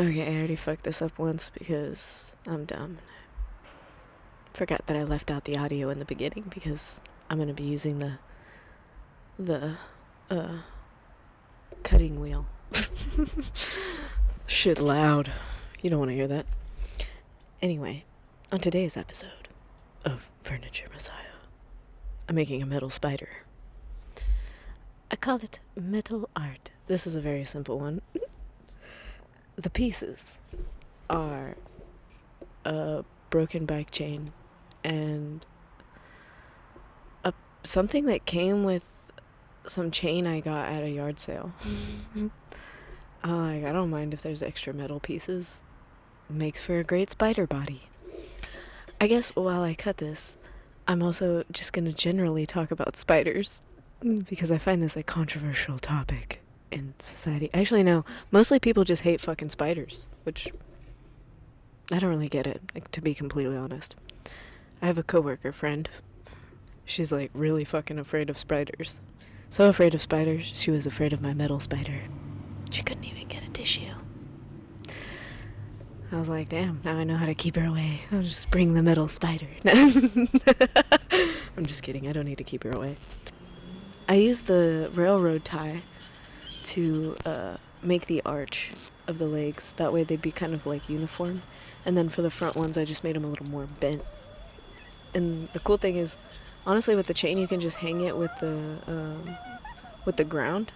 Okay, I already fucked this up once because I'm dumb. Forgot that I left out the audio in the beginning because I'm gonna be using the cutting wheel. Shit loud. You don't want to hear that. Anyway, on today's episode of Furniture Messiah, I'm making a metal spider. I call it metal art. This is a very simple one. The pieces are a broken bike chain and something that came with some chain I got at a yard sale. I don't mind if there's extra metal pieces. Makes for a great spider body. I guess while I cut this, I'm also just gonna generally talk about spiders because I find this a controversial topic in society. Actually, no, mostly people just hate fucking spiders, which I don't really get it, like, to be completely honest. I have a coworker friend. She's like really fucking afraid of spiders. So afraid of spiders, she was afraid of my metal spider. She couldn't even get a tissue. I was like, damn, now I know how to keep her away. I'll just bring the metal spider. I'm just kidding, I don't need to keep her away. I used the railroad tie to make the arch of the legs. That way they'd be kind of like uniform. And then for the front ones, I just made them a little more bent. And the cool thing is, honestly, with the chain, you can just hang it with the ground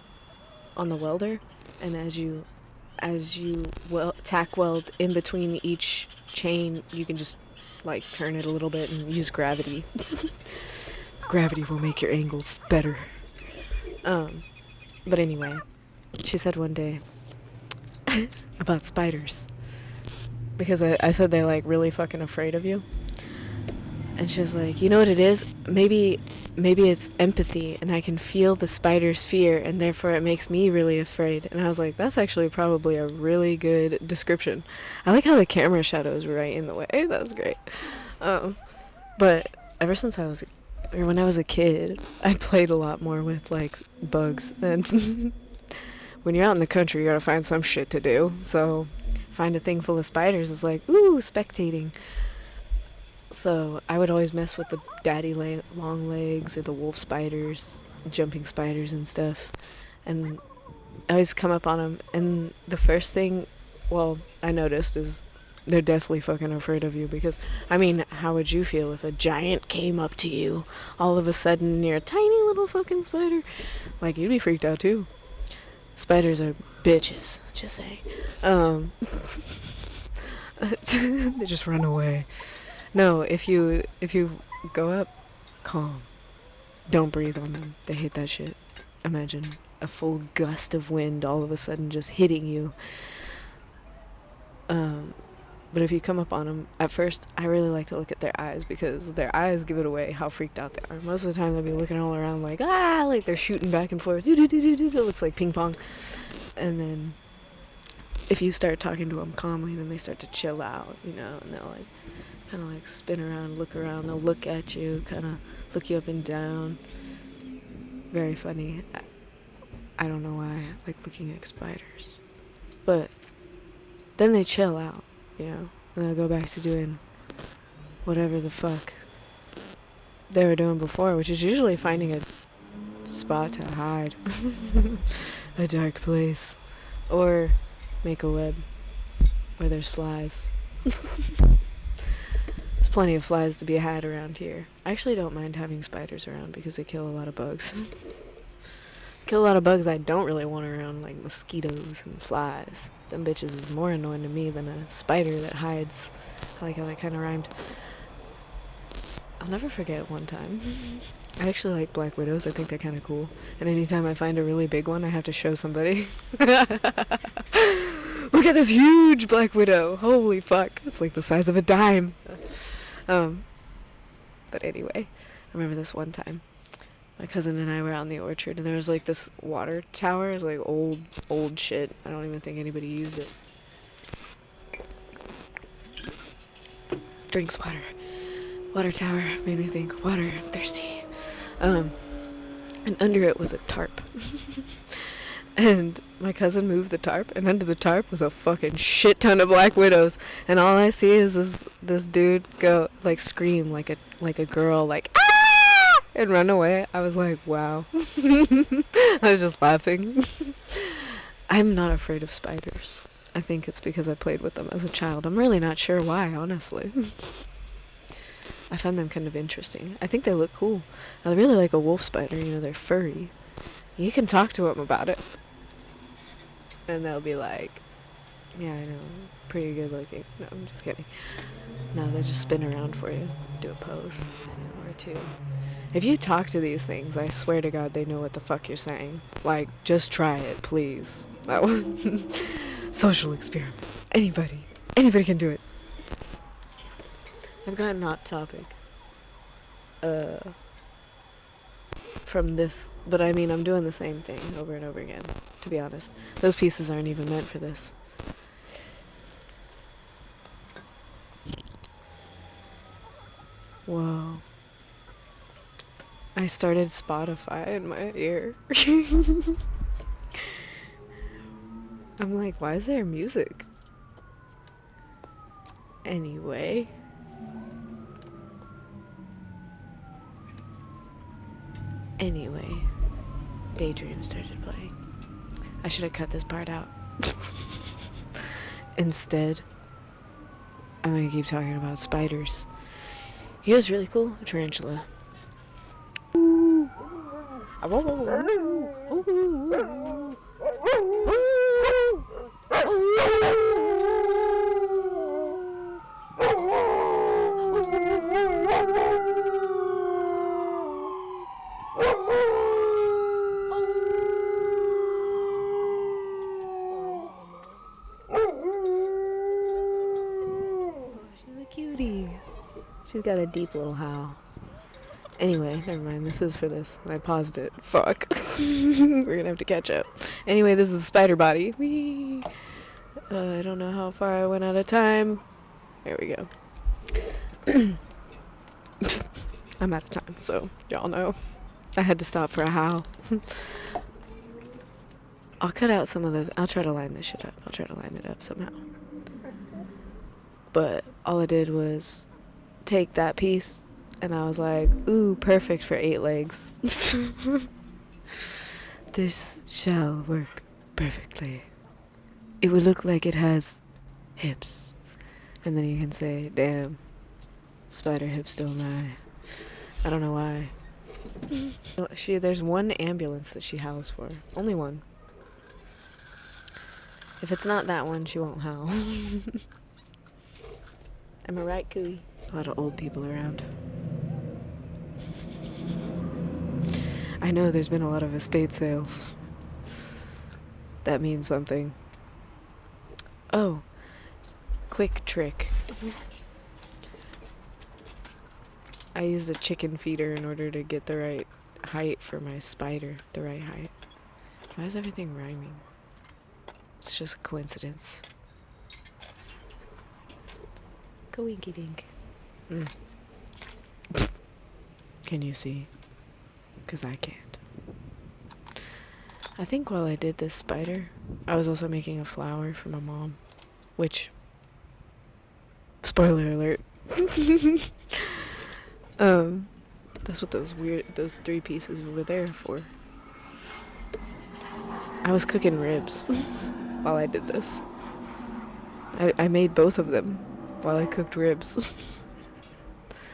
on the welder. And as you tack weld in between each chain, you can just like turn it a little bit and use gravity. Gravity will make your angles better. But anyway, she said one day about spiders, because I said they're like really fucking afraid of you. And she was like, you know what it is? Maybe it's empathy, and I can feel the spider's fear, and therefore it makes me really afraid. And I was like, that's actually probably a really good description. I like how the camera shadows were right in the way. That was great. But ever since when I was a kid, I played a lot more with like bugs. And when you're out in the country, you gotta find some shit to do. So find a thing full of spiders is like, ooh, spectating. So I would always mess with the daddy long legs or the wolf spiders, jumping spiders and stuff. And I always come up on them. And the first thing, I noticed is they're definitely fucking afraid of you. Because, I mean, how would you feel if a giant came up to you all of a sudden and you're a tiny little fucking spider? Like, you'd be freaked out too. Spiders are bitches, just saying. They just run away. No, if you go up, calm. Don't breathe on them. They hate that shit. Imagine a full gust of wind all of a sudden just hitting you. But if you come up on them, at first, I really like to look at their eyes, because their eyes give it away how freaked out they are. Most of the time, they'll be looking all around like they're shooting back and forth. It looks like ping pong. And then if you start talking to them calmly, then they start to chill out, and they'll like kind of like spin around, look around. They'll look at you, kind of look you up and down. Very funny. I don't know why I like looking at spiders. But then they chill out, and they'll go back to doing whatever the fuck they were doing before, which is usually finding a spot to hide. A dark place. Or make a web where there's flies. There's plenty of flies to be had around here. I actually don't mind having spiders around because they kill a lot of bugs. Kill a lot of bugs I don't really want around, like mosquitoes and flies. Them bitches is more annoying to me than a spider that hides. I like how that kind of rhymed. I'll never forget one time. I actually like black widows. I think they're kind of cool. And anytime I find a really big one, I have to show somebody. Look at this huge black widow. Holy fuck. It's like the size of a dime. But anyway, I remember this one time. My cousin and I were out in the orchard, and there was like this water tower. It was like old shit. I don't even think anybody used it. Drinks water. Water tower made me think, water, I'm thirsty. And under it was a tarp. And my cousin moved the tarp, and under the tarp was a fucking shit ton of black widows. And all I see is this dude go like scream like a girl, like ah, and run away. I was like, wow. I was just laughing. I'm not afraid of spiders. I think it's because I played with them as a child. I'm really not sure why, honestly. I find them kind of interesting. I think they look cool. I really like a wolf spider. You know, they're furry. You can talk to them about it. And they'll be like, yeah, I know, pretty good looking. No, I'm just kidding. No, they just spin around for you. Do a pose. Or two. If you talk to these things, I swear to God, they know what the fuck you're saying. Like, just try it, please. That one. Social experiment. Anybody can do it. I've gotten off topic. From this, but I mean, I'm doing the same thing over and over again, to be honest. Those pieces aren't even meant for this. Whoa. I started Spotify in my ear. I'm like, why is there music? Anyway. Daydream started playing. I should have cut this part out. Instead, I'm gonna keep talking about spiders. You know what's really cool? A tarantula. Ooh. She's got a deep little howl. Anyway, never mind. This is for this. And I paused it. Fuck. We're gonna have to catch up. Anyway, this is the spider body. Whee! I don't know how far I went out of time. There we go. I'm out of time, so y'all know. I had to stop for a howl. I'll cut out some of the... I'll try to line this shit up. I'll try to line it up somehow. But all I did was take that piece, and I was like, ooh, perfect for 8 legs. This shall work perfectly. It would look like it has hips. And then you can say, damn, spider hips don't lie. I don't know why. There's one ambulance that she howls for. Only one. If it's not that one, she won't howl. Am I right, Cooey? A lot of old people around. I know there's been a lot of estate sales. That means something. Oh, quick trick. I used a chicken feeder in order to get the right height for my spider. The right height. Why is everything rhyming? It's just a coincidence. Winky dink. Can you see? 'Cause I can't. I think while I did this spider, I was also making a flower for my mom. Which, spoiler alert. That's what those 3 pieces were there for. I was cooking ribs while I did this. I made both of them while I cooked ribs.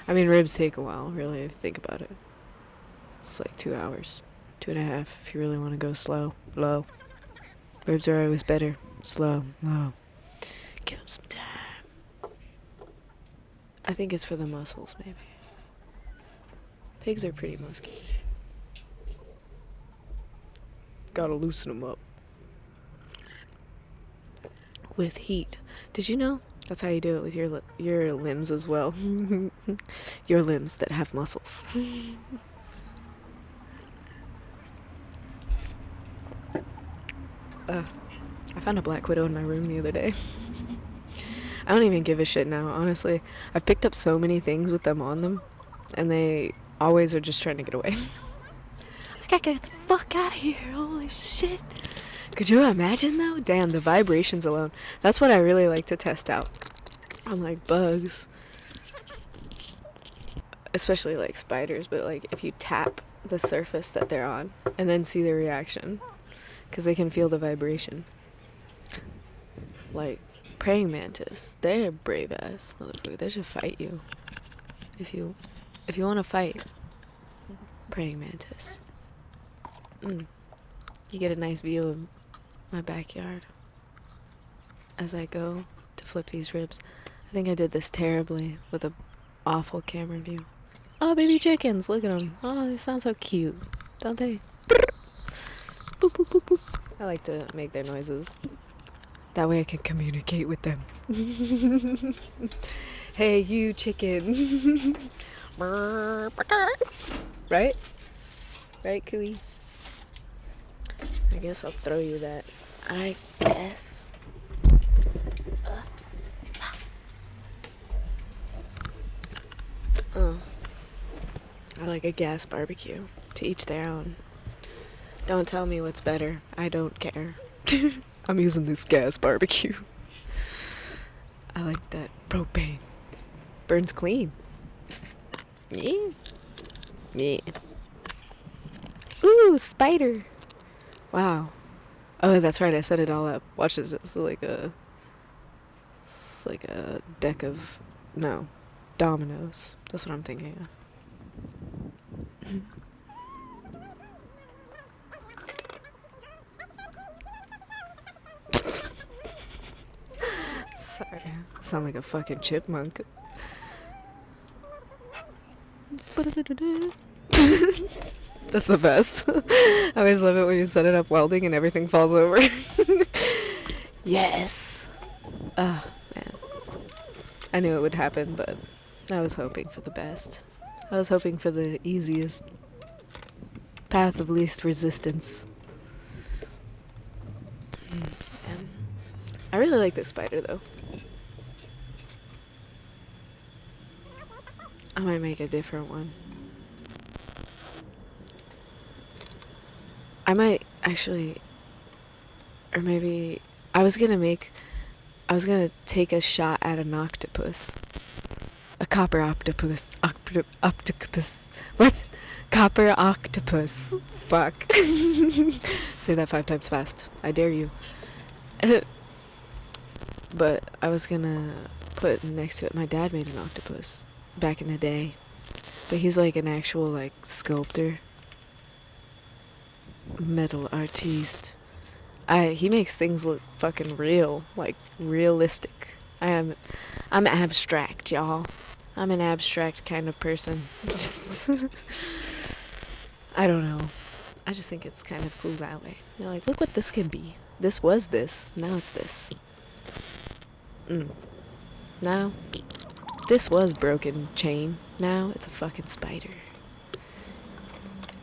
I mean, ribs take a while, really, if you think about it. It's like 2 hours. 2.5 if you really want to go slow. Low. Ribs are always better. Slow. Low. Give them some time. I think it's for the muscles, maybe. Pigs are pretty musky. Gotta loosen them up. With heat. Did you know? That's how you do it with your limbs as well. Your limbs that have muscles. I found a black widow in my room the other day. I don't even give a shit now, honestly. I've picked up so many things with them on them, and they always are just trying to get away. I gotta get the fuck out of here, holy shit. Could you imagine though? Damn, the vibrations alone. That's what I really like to test out on like bugs. Especially like spiders, but like if you tap the surface that they're on and then see the reaction, because they can feel the vibration. Like praying mantis, they're brave ass motherfucker. They should fight you if you want to fight praying mantis. You get a nice view of my backyard as I go to flip these ribs. I think I did this terribly with a awful camera view. Oh, baby chickens, look at them. Oh, they sound so cute, don't they? Boop, boop, boop, boop. I like to make their noises. That way I can communicate with them. Hey, you chicken. Right? Right, Cooey? I guess I'll throw you that. I guess. Oh. I like a gas barbecue. To each their own. Don't tell me what's better. I don't care. I'm using this gas barbecue. I like that propane. Burns clean. Yeah. Yeah. Ooh, spider. Wow. Oh, that's right. I set it all up. Watch this. It's like a deck of dominoes. That's what I'm thinking of. Sorry. Sound like a fucking chipmunk. That's the best. I always love it when you set it up welding and everything falls over. Yes. Oh, man. I knew it would happen, but I was hoping for the best. I was hoping for the easiest path of least resistance. And I really like this spider, though. I might make a different one. I might actually, or maybe I was gonna take a shot at an octopus. A copper octopus. Octopus. What? Copper octopus. Fuck. Say that 5 times fast. I dare you. But I was gonna put next to it, my dad made an octopus back in the day. But he's like an actual like sculptor. Metal artiste. He makes things look fucking real, like realistic. I'm abstract, y'all. I'm an abstract kind of person. I don't know. I just think it's kind of cool that way. You're like, look what this can be. This was this. Now it's this. Now, this was broken chain. Now it's a fucking spider.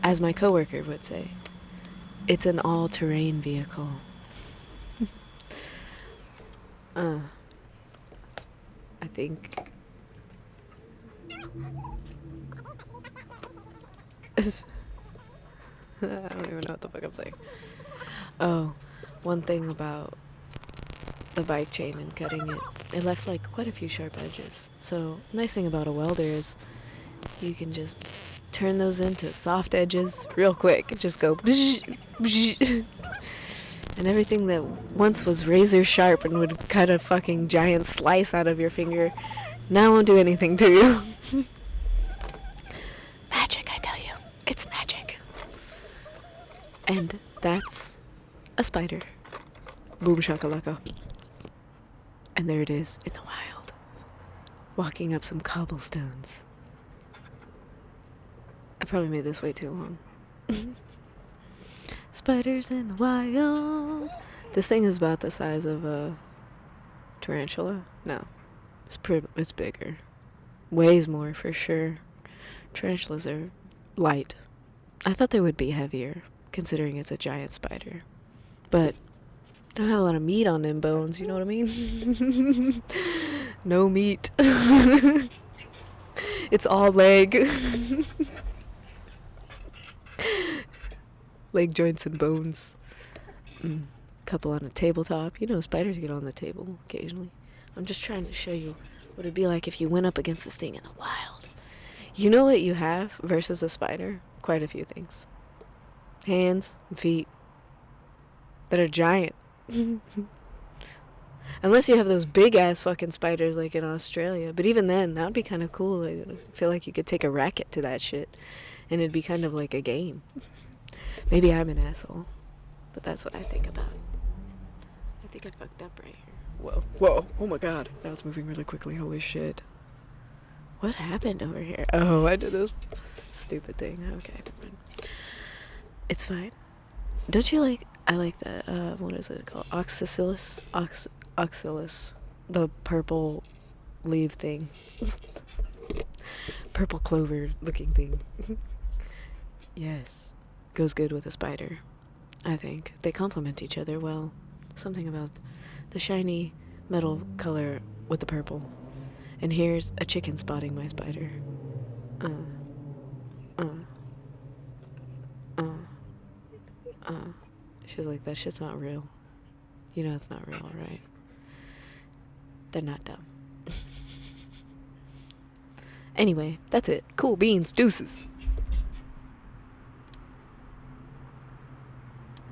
As my coworker would say, it's an all-terrain vehicle. I think. I don't even know what the fuck I'm saying. Oh, one thing about the bike chain and cutting it, it left like quite a few sharp edges. So, nice thing about a welder is you can just turn those into soft edges real quick. Just go and everything that once was razor sharp and would cut a fucking giant slice out of your finger now won't do anything to you. Magic, I tell you. It's magic. And that's a spider. Boom shakalaka. And there it is in the wild, walking up some cobblestones. I probably made this way too long. Spiders in the wild. This thing is about the size of a tarantula. No, it's bigger. Weighs more for sure. Tarantulas are light. I thought they would be heavier, considering it's a giant spider. But they don't have a lot of meat on them bones, you know what I mean? No meat. It's all leg. Leg joints and bones. couple on a tabletop. You know, spiders get on the table occasionally. I'm just trying to show you what it'd be like if you went up against this thing in the wild. You know what you have versus a spider? Quite a few things. Hands and feet that are giant. Unless you have those big ass fucking spiders like in Australia. But even then, that would be kind of cool. I feel like you could take a racket to that shit. And it'd be kind of like a game. Maybe I'm an asshole. But that's what I think about. I think I fucked up right here. Whoa. Whoa. Oh my god. Now it's moving really quickly. Holy shit. What happened over here? Oh, I did this stupid thing. Okay, never mind. It's fine. Don't you like... I like that, what is it called? Oxalis? Oxalis. The purple leaf thing. Purple clover looking thing. Yes. Goes good with a spider, I think. They complement each other well. Something about the shiny metal color with the purple. And here's a chicken spotting my spider. She's like, that shit's not real. You know it's not real, right? They're not dumb. Anyway, that's it. Cool beans. Deuces.